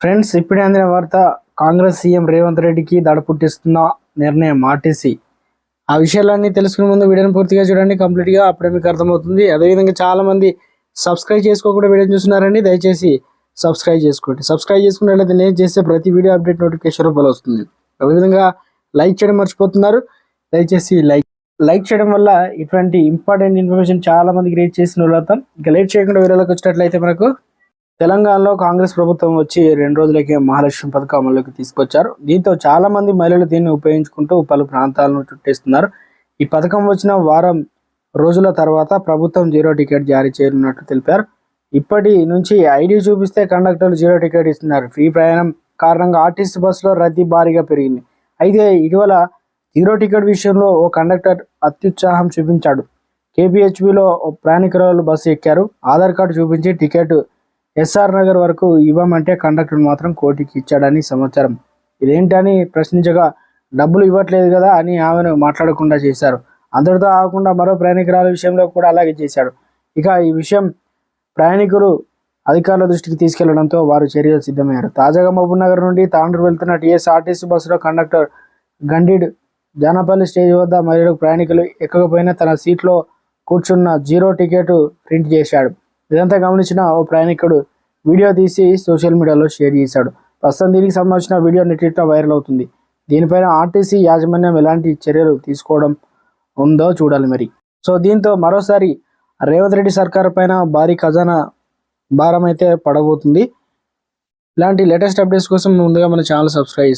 Friends, ఇప్పుడే అందిన వార్త. కాంగ్రెస్ సీఎం రేవంత్ రెడ్డికి దడ పుట్టిస్తున్న నిర్ణయం ఆర్టీసీ. ఆ విషయాలన్నీ తెలుసుకునే ముందు వీడియోని పూర్తిగా చూడండి, కంప్లీట్గా. అప్పుడే మీకు అర్థమవుతుంది. అదేవిధంగా చాలా మంది సబ్స్క్రైబ్ చేసుకోకుండా వీడియో చూస్తున్నారండి. దయచేసి సబ్స్క్రైబ్ చేసుకోండి. సబ్స్క్రైబ్ చేసుకున్నట్లయితే నేను చేసే ప్రతి వీడియో అప్డేట్ నోటిఫికేషన్ రూపంలో వస్తుంది. అదేవిధంగా లైక్ చేయడం మర్చిపోతున్నారు. దయచేసి లైక్ చేయడం వల్ల ఇటువంటి ఇంపార్టెంట్ ఇన్ఫర్మేషన్ చాలా మందికి రీచ్ చేసిన వాళ్ళు. ఇక లేట్ చేయకుండా వీడియోలోకి వచ్చినట్లయితే, మనకు తెలంగాణలో కాంగ్రెస్ ప్రభుత్వం వచ్చి 2 రోజులకే మహాలక్ష్మి పథకం అమలులోకి తీసుకొచ్చారు. దీంతో చాలా మంది మహిళలు దీన్ని ఉపయోగించుకుంటూ పలు ప్రాంతాలను చుట్టేస్తున్నారు. ఈ పథకం వచ్చిన వారం రోజుల తర్వాత ప్రభుత్వం 0 టికెట్ జారీ చేయనున్నట్లు తెలిపారు. ఇప్పటి నుంచి ఐడి చూపిస్తే కండక్టర్లు 0 టికెట్ ఇస్తున్నారు. ఫ్రీ ప్రయాణం కారణంగా ఆర్టీసీ బస్సులో రద్దీ భారీగా పెరిగింది. అయితే ఇటీవల 0 టికెట్ విషయంలో ఓ కండక్టర్ అత్యుత్సాహం చూపించాడు. కేపీహెచ్బిలో ప్రయాణికురాలు బస్సు ఎక్కారు. ఆధార్ కార్డు చూపించి టికెట్ ఎస్ఆర్ నగర్ వరకు ఇవ్వమంటే కండక్టర్ మాత్రం కోటికి ఇచ్చాడని సమాచారం. ఇదేంటని ప్రశ్నించగా, డబ్బులు ఇవ్వట్లేదు కదా అని ఆమెను మాట్లాడకుండా చేశారు. అందరితో ఆగకుండా మరో ప్రయాణికురాల విషయంలో కూడా అలాగే చేశాడు. ఇక ఈ విషయం ప్రయాణికులు అధికారుల దృష్టికి తీసుకెళ్లడంతో వారు చర్యలు సిద్ధమయ్యారు. తాజాగా మహబూబ్నగర్ నుండి తాండూరు వెళ్తున్న టీఎస్ఆర్టీసీ బస్సులో కండక్టర్ గండిడ్ జానపల్లి స్టేజ్ వద్ద మహిళలకు ప్రయాణికులు ఎక్కకపోయినా తన సీట్లో కూర్చున్న 0 టికెట్ ప్రింట్ చేశాడు. ఇదంతా గమనించిన ఓ ప్రయాణికుడు వీడియో తీసి సోషల్ మీడియాలో షేర్ చేశాడు. ప్రస్తుతం దీనికి సంబంధించిన వీడియో నెట్టింట వైరల్ అవుతుంది. దీనిపైన ఆర్టీసీ యాజమాన్యం ఎలాంటి చర్యలు తీసుకోవడం ఉందో చూడాలి మరి. సో దీంతో మరోసారి రేవంత్ రెడ్డి సర్కార్ పైన భారీ ఖజానా భారం అయితే పడబోతుంది. ఇలాంటి లేటెస్ట్ అప్డేట్స్ కోసం ముందుగా మన ఛానల్ సబ్స్క్రైబ్